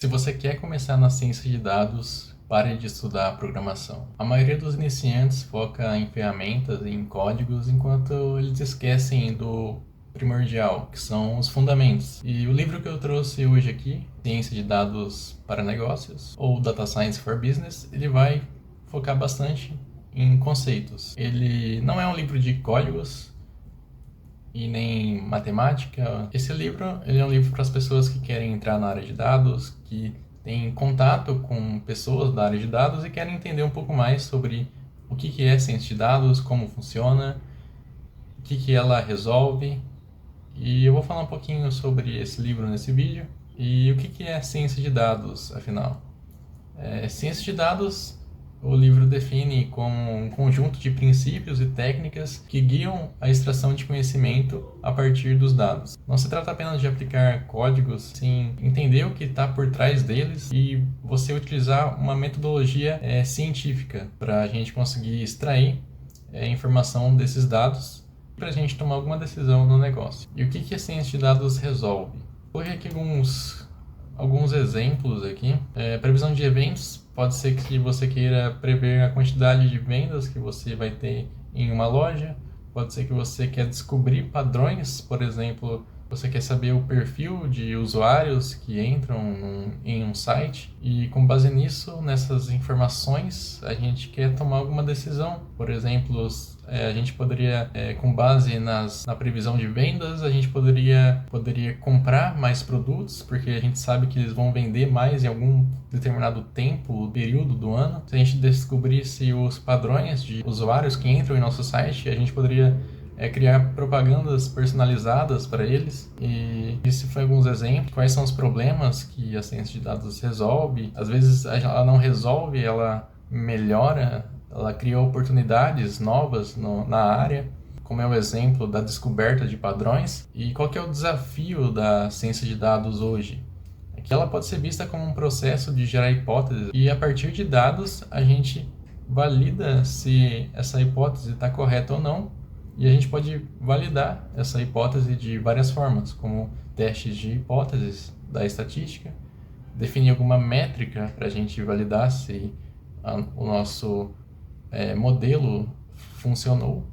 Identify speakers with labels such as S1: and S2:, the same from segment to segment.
S1: Se você quer começar na ciência de dados, pare de estudar programação. A maioria dos iniciantes foca em ferramentas e em códigos, enquanto eles esquecem do primordial, que são os fundamentos. E o livro que eu trouxe hoje aqui, Ciência de Dados para Negócios, ou Data Science for Business, ele vai focar bastante em conceitos. Ele não é um livro de códigos e nem matemática. Esse livro, ele é um livro para as pessoas que querem entrar na área de dados, que têm contato com pessoas da área de dados e querem entender um pouco mais sobre o que é ciência de dados, como funciona, o que ela resolve. E eu vou falar um pouquinho sobre esse livro nesse vídeo. E o que é ciência de dados, afinal? Ciência de dados, o livro define como um conjunto de princípios e técnicas que guiam a extração de conhecimento a partir dos dados. Não se trata apenas de aplicar códigos, sim entender o que está por trás deles e você utilizar uma metodologia científica para a gente conseguir extrair informação desses dados para a gente tomar alguma decisão no negócio. E o que a ciência de dados resolve? Vou coloquei aqui alguns exemplos aqui. Previsão de eventos. Pode ser que você queira prever a quantidade de vendas que você vai ter em uma loja. Pode ser que você quer descobrir padrões, por exemplo, você quer saber o perfil de usuários que entram em um site e com base nisso, nessas informações, a gente quer tomar alguma decisão. Por exemplo, a gente poderia, com base na previsão de vendas, a gente poderia comprar mais produtos, porque a gente sabe que eles vão vender mais em algum determinado tempo, período do ano. Se a gente descobrisse os padrões de usuários que entram em nosso site, a gente poderia criar propagandas personalizadas para eles. E isso foi alguns exemplos. Quais são os problemas que a ciência de dados resolve? Às vezes ela não resolve, ela melhora, ela cria oportunidades novas na área, como é o exemplo da descoberta de padrões. E qual que é o desafio da ciência de dados hoje? É que ela pode ser vista como um processo de gerar hipóteses e a partir de dados a gente valida se essa hipótese está correta ou não. E a gente pode validar essa hipótese de várias formas, como testes de hipóteses da estatística, definir alguma métrica para a gente validar se o nosso modelo funcionou.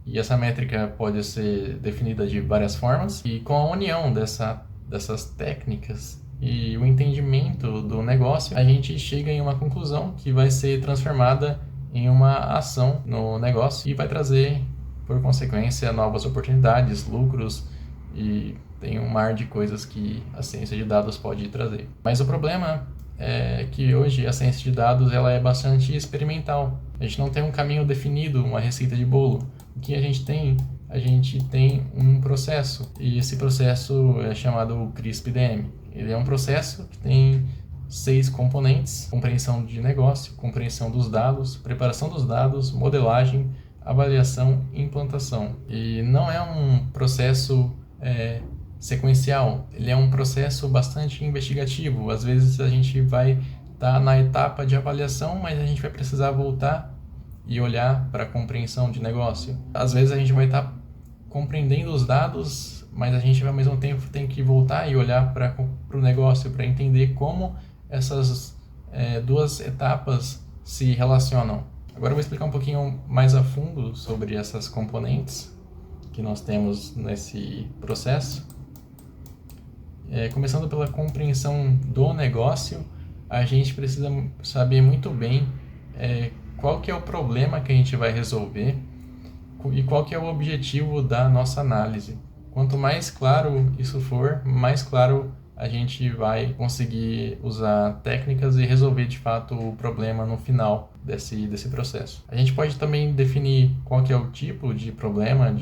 S1: E essa métrica pode ser definida de várias formas. E com a união dessas técnicas e o entendimento do negócio, a gente chega em uma conclusão que vai ser transformada em uma ação no negócio e vai trazer, por consequência, novas oportunidades, lucros e tem um mar de coisas que a ciência de dados pode trazer. Mas o problema é que hoje a ciência de dados ela é bastante experimental. A gente não tem um caminho definido, uma receita de bolo. O que a gente tem? A gente tem um processo e esse processo é chamado CRISP-DM. Ele é um processo que tem 6 componentes: compreensão de negócio, compreensão dos dados, preparação dos dados, modelagem, avaliação e implantação. E não é um processo sequencial, ele é um processo bastante investigativo. Às vezes a gente vai estar na etapa de avaliação, mas a gente vai precisar voltar e olhar para a compreensão de negócio. Às vezes a gente vai estar compreendendo os dados, mas a gente ao mesmo tempo tem que voltar e olhar para o negócio para entender como essas duas etapas se relacionam. Agora eu vou explicar um pouquinho mais a fundo sobre essas componentes que nós temos nesse processo. Começando pela compreensão do negócio, a gente precisa saber muito bem qual que é o problema que a gente vai resolver e qual que é o objetivo da nossa análise. Quanto mais claro isso for, mais claro a gente vai conseguir usar técnicas e resolver de fato o problema no final desse processo. A gente pode também definir qual que é o tipo de problema,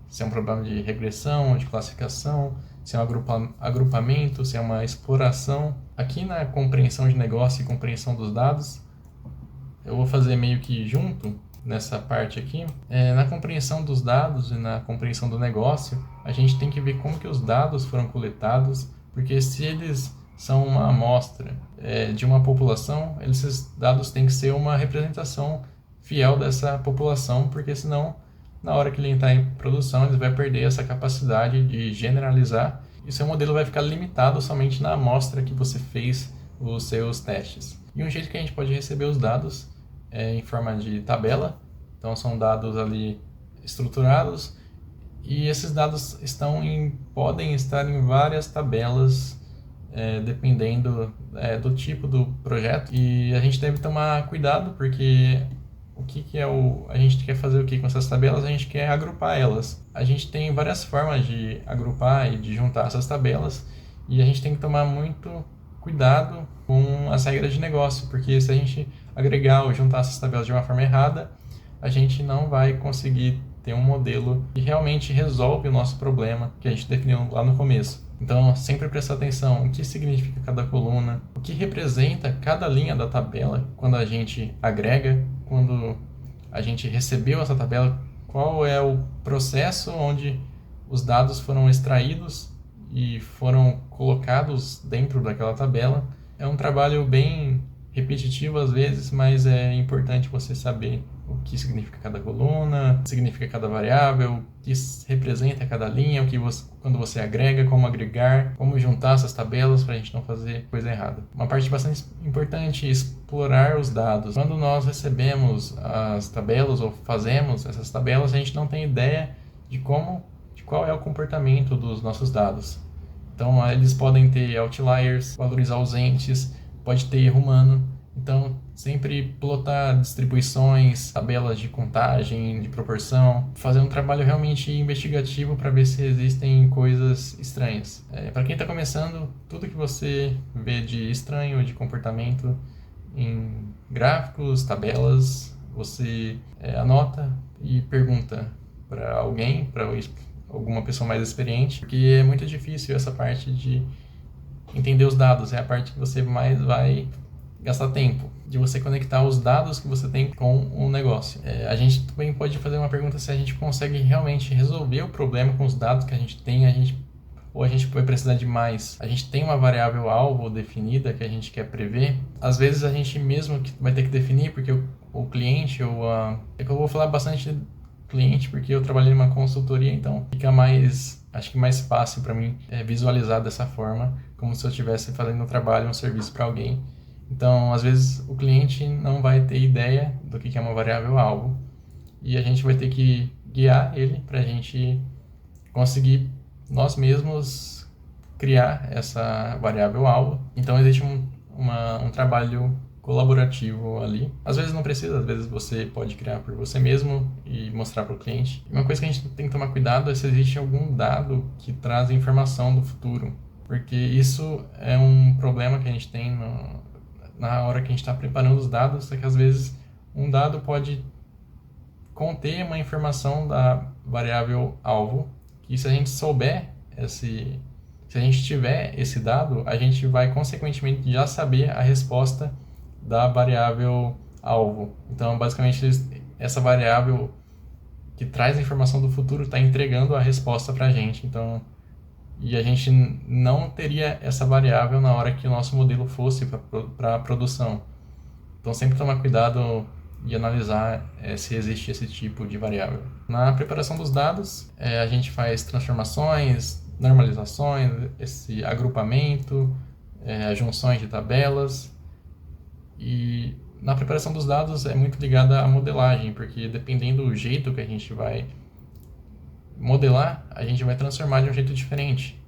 S1: se é um problema de regressão, de classificação, se é um agrupamento, se é uma exploração. Aqui na compreensão de negócio e compreensão dos dados, eu vou fazer meio que junto nessa parte aqui. Na compreensão dos dados e na compreensão do negócio, a gente tem que ver como que os dados foram coletados, porque se eles são uma amostra de uma população, esses dados têm que ser uma representação fiel dessa população, porque senão, na hora que ele entrar em produção, ele vai perder essa capacidade de generalizar e seu modelo vai ficar limitado somente na amostra que você fez os seus testes. E um jeito que a gente pode receber os dados é em forma de tabela. Então são dados ali estruturados e esses dados podem estar em várias tabelas, dependendo do tipo do projeto. E a gente deve tomar cuidado porque a gente quer fazer o que com essas tabelas? A gente quer agrupar elas. A gente tem várias formas de agrupar e de juntar essas tabelas e a gente tem que tomar muito cuidado com as regras de negócio, porque se a gente agregar ou juntar essas tabelas de uma forma errada, a gente não vai conseguir ter um modelo que realmente resolve o nosso problema que a gente definiu lá no começo. Então, sempre prestar atenção o que significa cada coluna, o que representa cada linha da tabela quando a gente agrega, quando a gente recebeu essa tabela, qual é o processo onde os dados foram extraídos e foram colocados dentro daquela tabela. É um trabalho bem repetitivo às vezes, mas é importante você saber o que significa cada coluna, o que significa cada variável, o que representa cada linha, quando você agrega, como agregar, como juntar essas tabelas para a gente não fazer coisa errada. Uma parte bastante importante é explorar os dados. Quando nós recebemos as tabelas ou fazemos essas tabelas, a gente não tem ideia de qual é o comportamento dos nossos dados. Então, eles podem ter outliers, valores ausentes, pode ter erro humano. Então, sempre plotar distribuições, tabelas de contagem, de proporção, fazer um trabalho realmente investigativo para ver se existem coisas estranhas. Para quem está começando, tudo que você vê de estranho, de comportamento em gráficos, tabelas, você anota e pergunta para alguém, para alguma pessoa mais experiente, porque é muito difícil essa parte de entender os dados, é a parte que você mais vai gastar tempo, de você conectar os dados que você tem com o negócio. A gente também pode fazer uma pergunta se a gente consegue realmente resolver o problema com os dados que a gente tem, ou a gente vai precisar de mais. A gente tem uma variável alvo definida que a gente quer prever. Às vezes a gente mesmo que vai ter que definir, porque o cliente é que eu vou falar bastante cliente porque eu trabalhei numa consultoria, então fica acho que mais fácil para mim visualizar dessa forma, como se eu estivesse fazendo um trabalho, um serviço para alguém. Então, às vezes o cliente não vai ter ideia do que é uma variável alvo e a gente vai ter que guiar ele para a gente conseguir nós mesmos criar essa variável alvo. Então, existe um trabalho colaborativo ali. Às vezes não precisa, às vezes você pode criar por você mesmo e mostrar para o cliente. Uma coisa que a gente tem que tomar cuidado é se existe algum dado que traz informação do futuro, porque isso é um problema que a gente tem na hora que a gente está preparando os dados, é que às vezes um dado pode conter uma informação da variável alvo, e se a gente se a gente tiver esse dado, a gente vai consequentemente já saber a resposta da variável alvo. Então, basicamente, essa variável que traz a informação do futuro está entregando a resposta para a gente. Então, e a gente não teria essa variável na hora que o nosso modelo fosse para a produção. Então, sempre tomar cuidado e analisar se existe esse tipo de variável. Na preparação dos dados, a gente faz transformações, normalizações, esse agrupamento, junções de tabelas. E na preparação dos dados é muito ligada à modelagem, porque dependendo do jeito que a gente vai modelar, a gente vai transformar de um jeito diferente.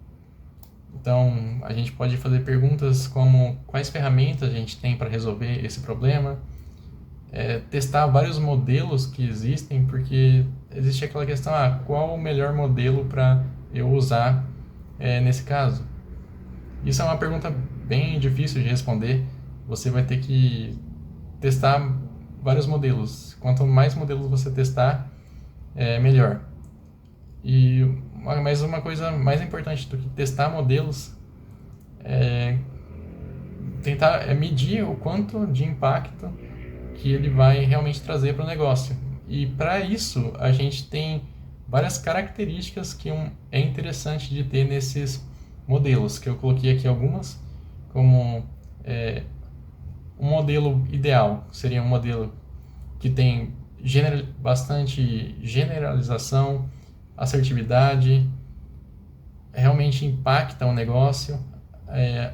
S1: Então, a gente pode fazer perguntas como quais ferramentas a gente tem para resolver esse problema, testar vários modelos que existem, porque existe aquela questão, qual o melhor modelo para eu usar nesse caso? Isso é uma pergunta bem difícil de responder. Você vai ter que testar vários modelos. Quanto mais modelos você testar, melhor. Mas uma coisa mais importante do que testar modelos é medir o quanto de impacto que ele vai realmente trazer para o negócio. E para isso, a gente tem várias características que é interessante de ter nesses modelos, que eu coloquei aqui algumas, como um modelo ideal seria um modelo que tem bastante generalização, assertividade, realmente impacta o negócio,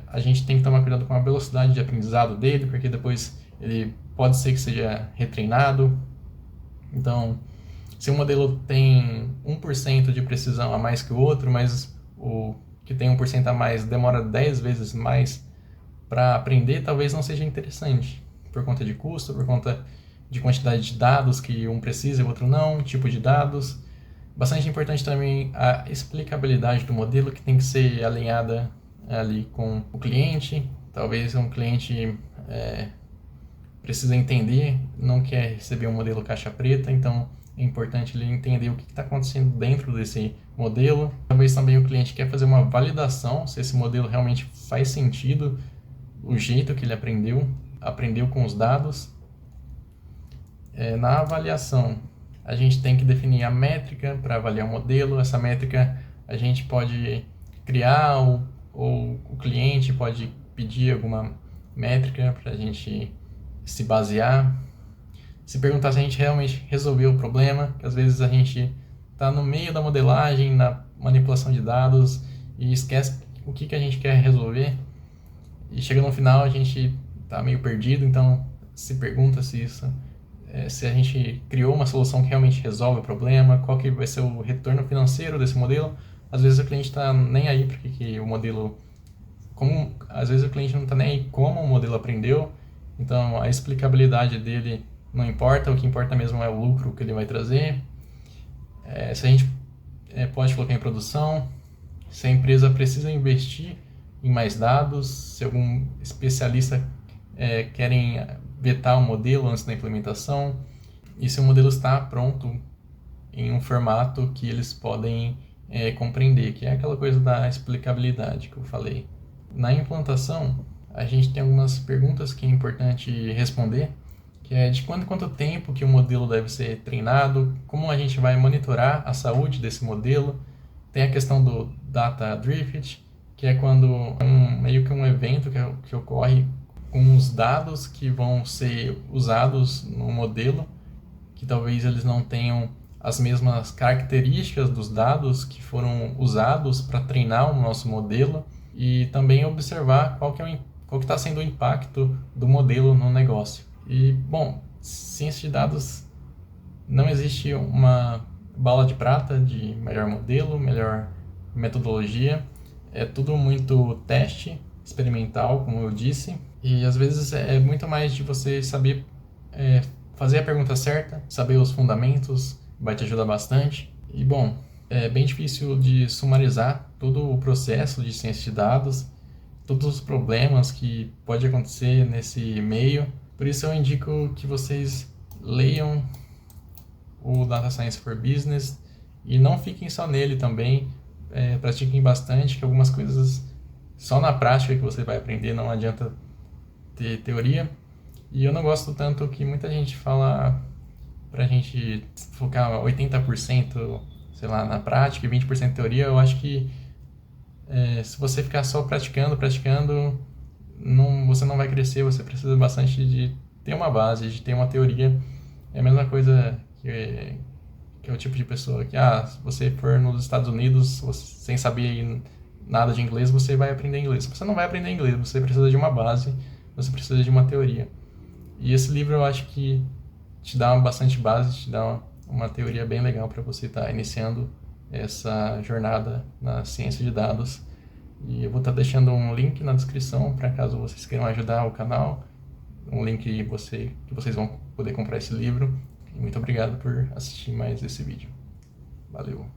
S1: a gente tem que tomar cuidado com a velocidade de aprendizado dele, porque depois ele pode ser que seja retreinado. Então, se um modelo tem 1% de precisão a mais que o outro, mas o que tem 1% a mais demora 10 vezes mais para aprender, talvez não seja interessante, por conta de custo, por conta de quantidade de dados que um precisa e o outro não, tipo de dados. Bastante importante também a explicabilidade do modelo, que tem que ser alinhada ali com o cliente. Talvez um cliente precisa entender, não quer receber um modelo caixa preta, então é importante ele entender o que está acontecendo dentro desse modelo. Talvez também o cliente quer fazer uma validação, se esse modelo realmente faz sentido, o jeito que ele aprendeu com os dados. Na avaliação, a gente tem que definir a métrica para avaliar o modelo. Essa métrica a gente pode criar ou o cliente pode pedir alguma métrica para a gente se basear. Se perguntar se a gente realmente resolveu o problema, que às vezes a gente está no meio da modelagem, na manipulação de dados e esquece o que a gente quer resolver. E chega no final a gente está meio perdido, então se pergunta se a gente criou uma solução que realmente resolve o problema, qual que vai ser o retorno financeiro desse modelo. Às vezes o cliente está nem aí porque o modelo... às vezes o cliente não está nem aí como o modelo aprendeu, então a explicabilidade dele não importa, o que importa mesmo é o lucro que ele vai trazer. Se a gente pode colocar em produção, se a empresa precisa investir em mais dados, se algum especialista querem vetar o modelo antes da implementação, e se o modelo está pronto em um formato que eles podem compreender, que é aquela coisa da explicabilidade que eu falei. Na implantação, a gente tem algumas perguntas que é importante responder, que é de quanto tempo que o modelo deve ser treinado, como a gente vai monitorar a saúde desse modelo. Tem a questão do data drift, que é quando meio que um evento que ocorre com os dados que vão ser usados no modelo, que talvez eles não tenham as mesmas características dos dados que foram usados para treinar o nosso modelo, e também observar qual que está sendo o impacto do modelo no negócio. E, bom, ciência de dados, não existe uma bala de prata de melhor modelo, melhor metodologia. É tudo muito teste experimental, como eu disse. E às vezes é muito mais de você saber fazer a pergunta certa, saber os fundamentos, vai te ajudar bastante. E, bom, é bem difícil de sumarizar todo o processo de ciência de dados, todos os problemas que pode acontecer nesse meio. Por isso eu indico que vocês leiam o Data Science for Business e não fiquem só nele também, pratiquem bastante, que algumas coisas só na prática que você vai aprender, não adianta ter teoria. E eu não gosto tanto que muita gente fala pra gente focar 80%, sei lá, na prática e 20% teoria. Eu acho que se você ficar só praticando, você não vai crescer. Você precisa bastante de ter uma base, de ter uma teoria. É a mesma coisa que é o tipo de pessoa que, se você for nos Estados Unidos, sem saber nada de inglês, você vai aprender inglês. Você não vai aprender inglês, você precisa de uma base, você precisa de uma teoria. E esse livro eu acho que te dá bastante base, te dá uma teoria bem legal para você estar iniciando essa jornada na ciência de dados. E eu vou estar deixando um link na descrição para caso vocês queiram ajudar o canal, um link que vocês vão poder comprar esse livro. E muito obrigado por assistir mais esse vídeo. Valeu!